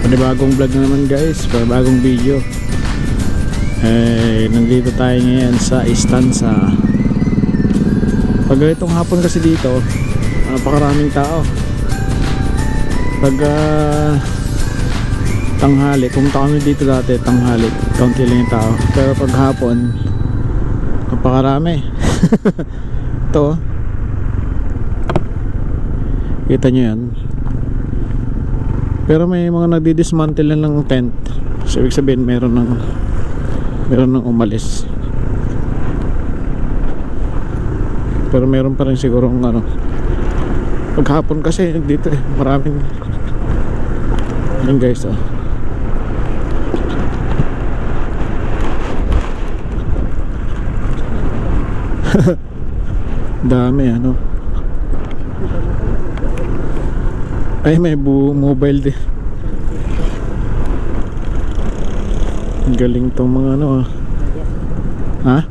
Panibagong vlog na naman guys, panibagong video. Nandito tayo ngayon sa Istanza. Pag itong hapon kasi dito, napakaraming tao. Pag tanghali, pumunta kami dito dati, tanghali, kaunti lang yung tao. Pero pag hapon, napakarami. Ito, kita nyo yan. Pero may mga nagdi-dismantle na ng tent. So ibig sabihin meron ng umalis. Pero meron pa rin siguro paghapon kasi dito maraming yun guys dami ay may mobile din. Galing tong mga ha?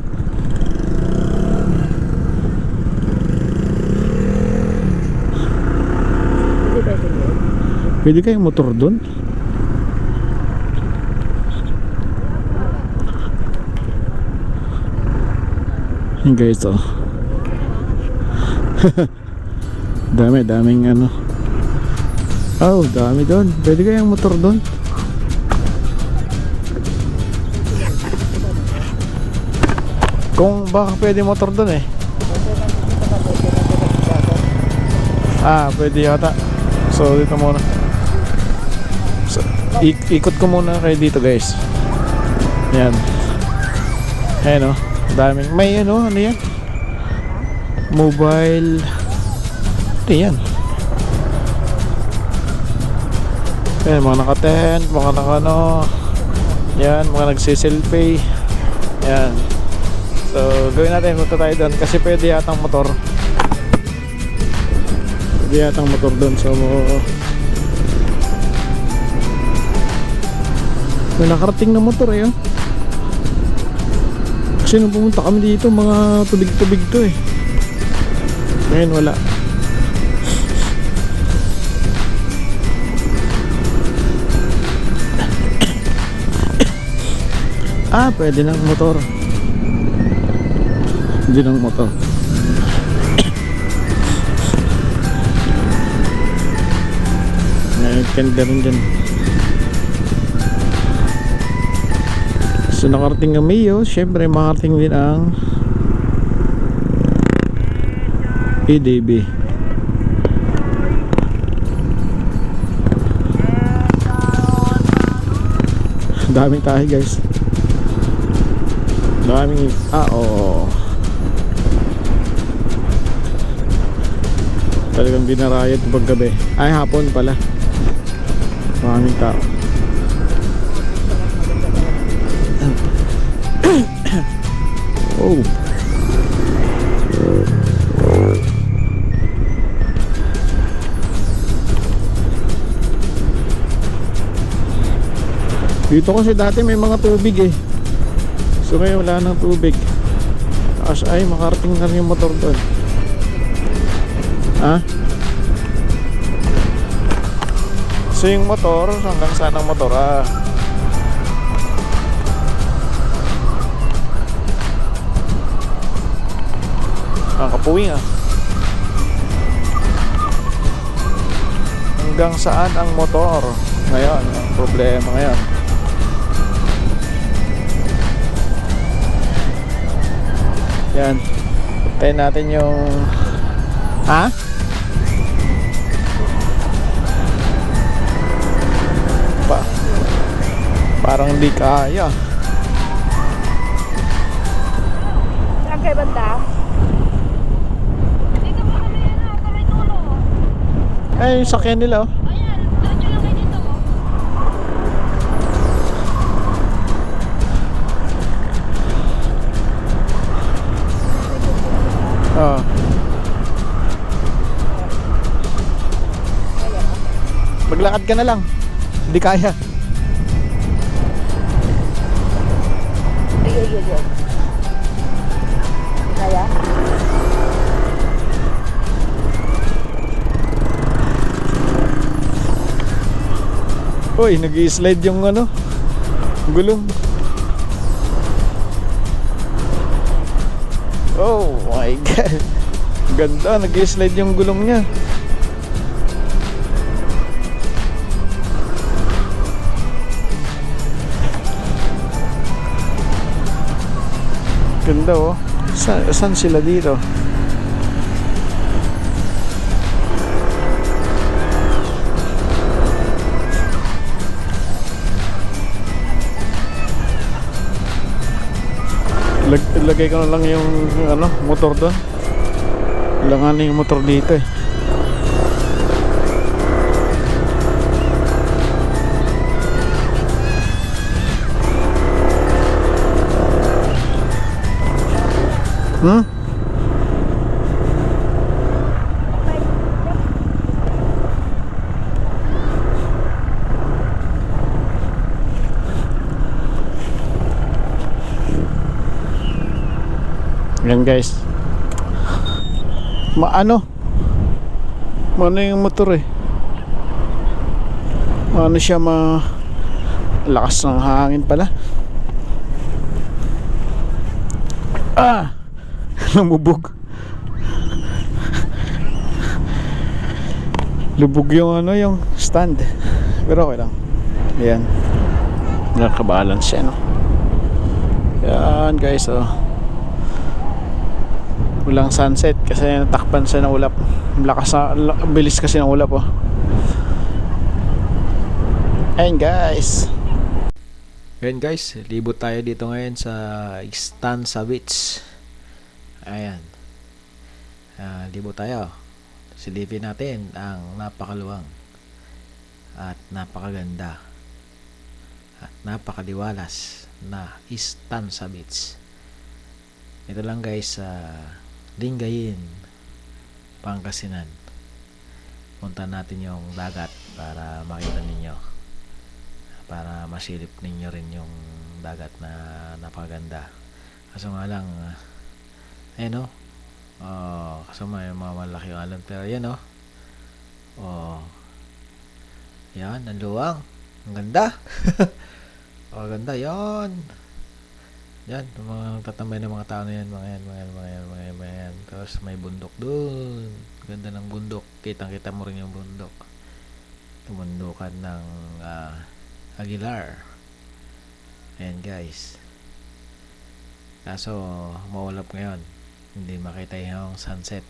Pwede kayong motor doon? Yung guys daming oh, dami doon. Pwede kayang motor doon. Kung baka pwede motor doon pwede yata. So dito muna. So, ikot ko muna kayo dito guys. Yan. Ayan daming may ano yan? Mobile. Ito yan. Ayan, mga naka-tent, mga yan, mga nagsiselfie. Yan. So, gawin natin, punta tayo doon kasi pwede yatang motor. Pwede yatang motor doon. So, may nakarating na motor kasi nung pumunta kami dito, mga tubig-tubig to ngayon wala. Pwede ng motor. Hindi ng motor. Nagkanda rin dyan. So nakarating ng Mayo, syempre makarating din ang PDB. Daming tayo guys. Daming talagang dinarayad pag gabi. Ay hapon pala. Maraming tao. Oh. Dito kasi dati may mga tubig so ngayon wala nang tubig. Ay makarating na rin yung motor doon. So yung motor, hanggang saan ang motor ang kapuwing hanggang saan ang motor ngayon, ang problema ngayon. Yan, tayo natin yung parang hindi kaya. Saan kayo banda? Dito pa kami kamay tulo. Ay, yung sakyan nila Ayan, diretso lang kayo dito Maglakad ka na lang. Hindi kaya. Kaya? Uy, nag-i-slide yung ano, gulong. Oh my God. Ganda, nag-i-slide yung gulong niya. Ganda oh. Saan sila dito? Ilagay ko na lang yung ano, motor doon. Langanin yung motor dito eh. Hmm? Yan guys. Maano yung motor eh. Maano siya, lakas ng hangin pala. Ah! Lumubog. Lubog yung ano, yung stand. Pero okay lang. Yan. Nakabalance siya, no? Yan guys, oh. Walang sunset kasi natakpan siya ng ulap. Lakas na, bilis kasi ng ulap, oh. Ayun guys. Ayun guys, libot tayo dito ngayon sa Stanza Beach. Ayan. Libot tayo. Silipin natin ang napakaluwang at napakaganda at napakaliwalas na Stanza Beach. Ito lang guys sa Lingayen, Pangasinan. Punta natin yung dagat para makita ninyo, para masilip ninyo rin yung dagat na napakaganda. Kaso nga lang ayan o, kaso may mga malaki yung alon, pero yan o, yan, ang luwang, ang ganda. Ganda yan. Yan, yung mga tatambay ng mga tao na yan, mga yan. Tapos may bundok dun. Ganda ng bundok. Kitang-kita mo rin yung bundok. Tumundukan ng Aguilar. Ayan guys. Kaso, maulap ngayon. Hindi makita yung sunset.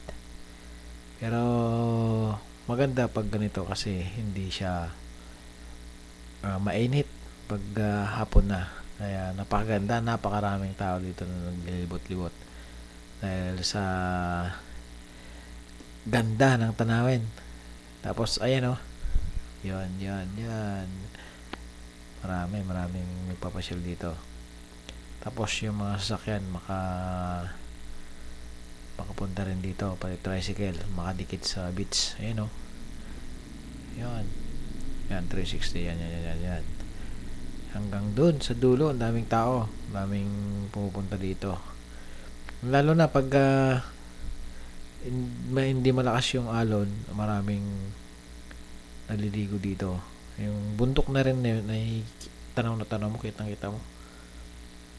Pero, maganda pag ganito kasi hindi siya mainit pag hapon na. Kaya napakaganda, napakaraming tao dito na naglilibot-libot dahil sa ganda ng tanawin. Tapos ayan oh, yan, maraming nagpapasyal dito. Tapos yung mga sasakyan makapunta rin dito, pati tricycle makadikit sa beach. Ayan oh, yan 360, yan hanggang dun sa dulo. Ang daming tao, daming pumupunta dito, lalo na pag hindi malakas yung alon. Maraming naliligo dito. Yung bundok na rin na yun ay tanaw na tanaw mo, kitang kita mo.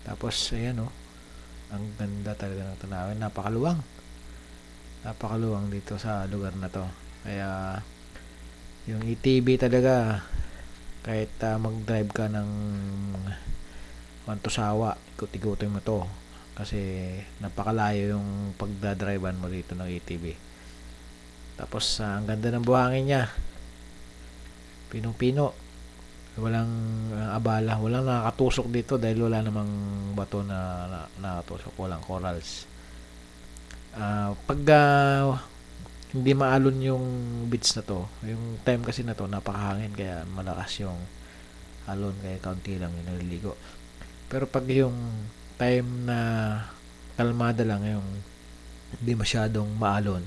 Tapos ayan oh, ang ganda talaga ng tanawin. Napakaluwang dito sa lugar na to. Kaya yung ATV talaga, kahit mag-drive ka ng Wantosawa, ikot-ikotin mo to kasi napakalayo yung pagdadrivean mo dito ng ATV. Tapos ang ganda ng buhangin niya, pinong-pino, walang abala, walang nakakatusok dito dahil wala namang bato na nakatusok, walang corals. Pag hindi maalon yung beach na to, yung time kasi na to napakahangin, kaya malakas yung alon, kaya kaunti lang yung naliligo. Pero pag yung time na kalmada lang, yung hindi masyadong maalon,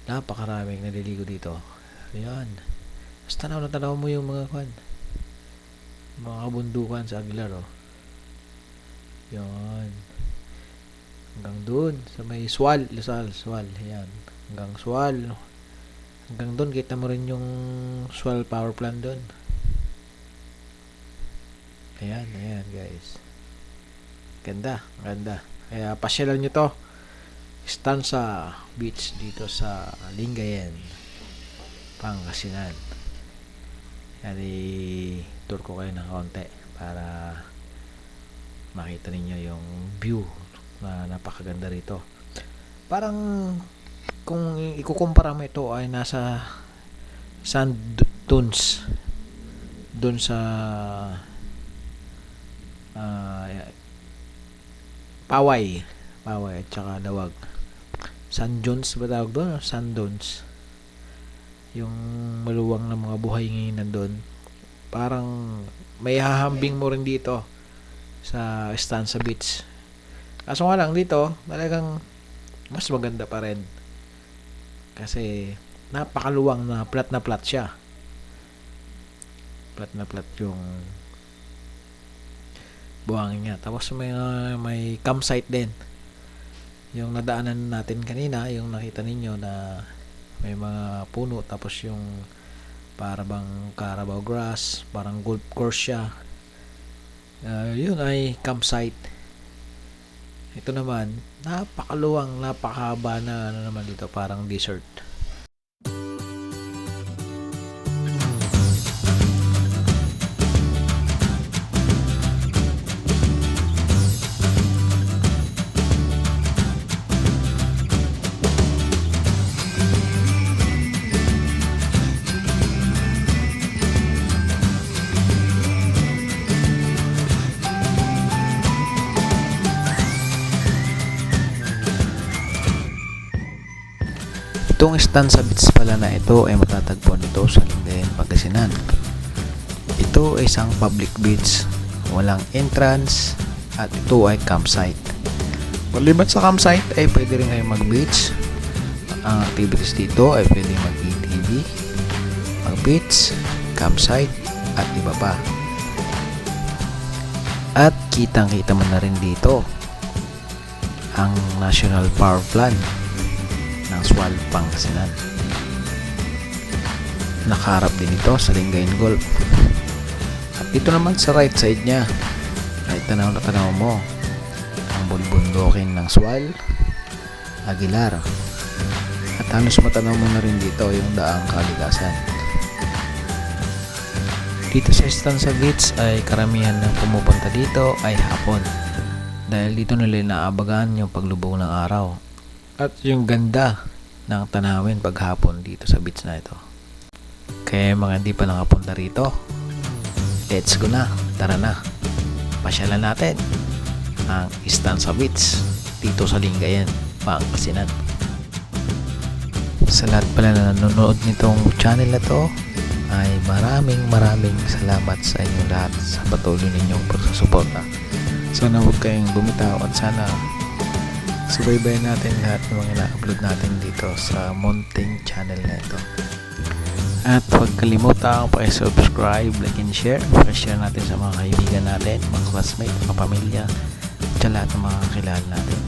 napakaraming naliligo dito. Ayan, basta tanaw mo yung mga mga kabundukan sa Aguilar oh. Yan, hanggang dun sa may Swal. Yan, hanggang Swal, hanggang doon kita mo rin yung Swal power plant doon. Ayan guys. Ganda, ganda. Kaya pasyalan nyo to. Stanza Beach dito sa Lingayen, Pangasinan. Yan, i-tour ko kayo ng konti para makita ninyo yung view na napakaganda rito. Parang kung ikukumpara mo ito ay nasa sand dunes doon sa Paway at saka Dawag. Sand dunes ba tawag doon? Sand dunes. Yung maluwang na mga buhay ngayon nandun. Parang may hahambing mo rin dito sa Stanza Beach. Kaso nga lang dito, talagang mas maganda pa rin. Kasi napakaluwang na plat siya. Plat na plat yung buhangin niya. Tapos may campsite din. Yung nadaanan natin kanina, yung nakita ninyo na may mga puno, tapos yung parang Carabao grass, parang golf course siya. Yun ay campsite. Ito naman, napakaluwang, napakahaba na ano naman dito, parang desert. Itong Stanza Beach pala na ito ay matatagpuan dito sa Lingayen, Pangasinan. Ito ay isang public beach, walang entrance, at ito ay campsite. Maliban sa campsite ay pwede rin kayo mag-beach. Ang activities dito ay pwede mag-ATV, mag-beach, campsite, at iba pa. At kitang-kita mo na rin dito ang National Power Plant ng Sual, Pangasinan. Nakaharap din ito sa Lingayen Gulf. At dito naman sa right side niya ay tanaw na tanaw mo ang bulbundukin ng Sual, Aguilar. At halos matanaw mo na rin dito yung daang Kalikasan. Dito sa Stanza Beach ay karamihan ng pumupunta dito ay hapon, dahil dito nila inaabagan yung paglubog ng araw at yung ganda ng tanawin paghapon dito sa beach na ito. Kaya mga hindi pa nakapunta rito, let's go na, tara na, pasyalan natin ang Stanza Beach dito sa Lingayen, Pangasinan. Sa lahat pala na nanonood nitong channel na to ay maraming salamat sa inyo lahat sa patuloy ninyong pagsusuporta. Sana huwag kayong bumitaw at sana subaybayan natin lahat ng mga ina-upload natin dito sa Mountain channel na ito. At huwag kalimutan pa-subscribe, like and share. Pa-share natin sa mga kaibigan natin, mga classmate, mga pamilya, at sa lahat ng mga kilala natin.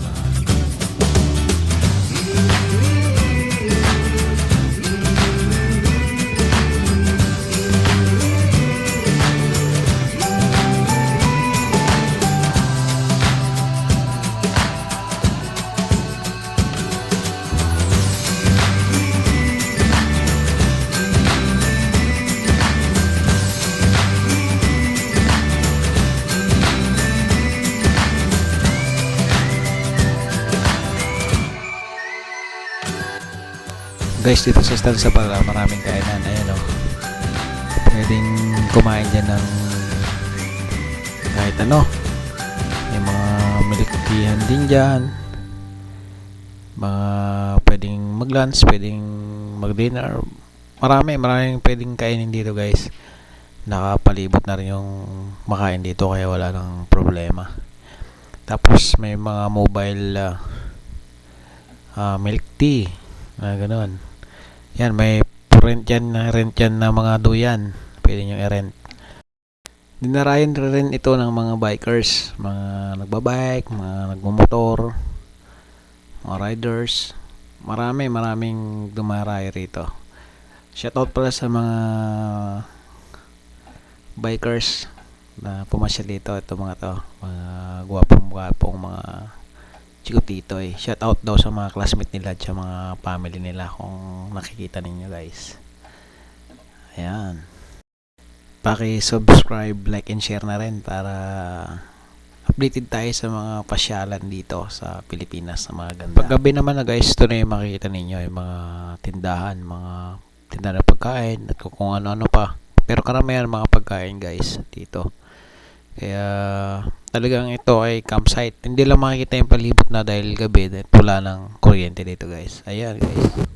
Guys, dito sa Stanza pala maraming kainan. Ayan o, pwedeng kumain dyan ng kahit ano. May mga milk teahan din dyan, mga pwedeng mag-lunch, pwedeng mag-dinner. Maraming pwedeng kainin dito guys. Nakapalibot na rin yung makain dito, kaya wala nang problema. Tapos may mga mobile milk tea na gano'n. Yan, may rent yan na mga duyan, pwede nyo i-rent. Dinarayan rin ito ng mga bikers, mga nagbabike, mga nagmumotor, mga riders. Maraming dumaray rito. Shoutout pala sa mga bikers na pumasyal dito. Ito mga to, mga gwapong mga chikotitoy. Shout out daw sa mga classmate nila at sa mga family nila kung nakikita ninyo guys. Ayan. Paki-subscribe, like, and share na rin para updated tayo sa mga pasyalan dito sa Pilipinas na mga ganda. Paggabi naman na guys, ito na yung makikita ninyo, yung mga tindahan, mga tindahan ng pagkain at kung ano-ano pa. Pero karamihan mga pagkain guys dito. Kaya talagang ito ay campsite. Hindi lang makikita yung palibot na dahil gabi dahil wala ng kuryente dito guys. Ayan guys.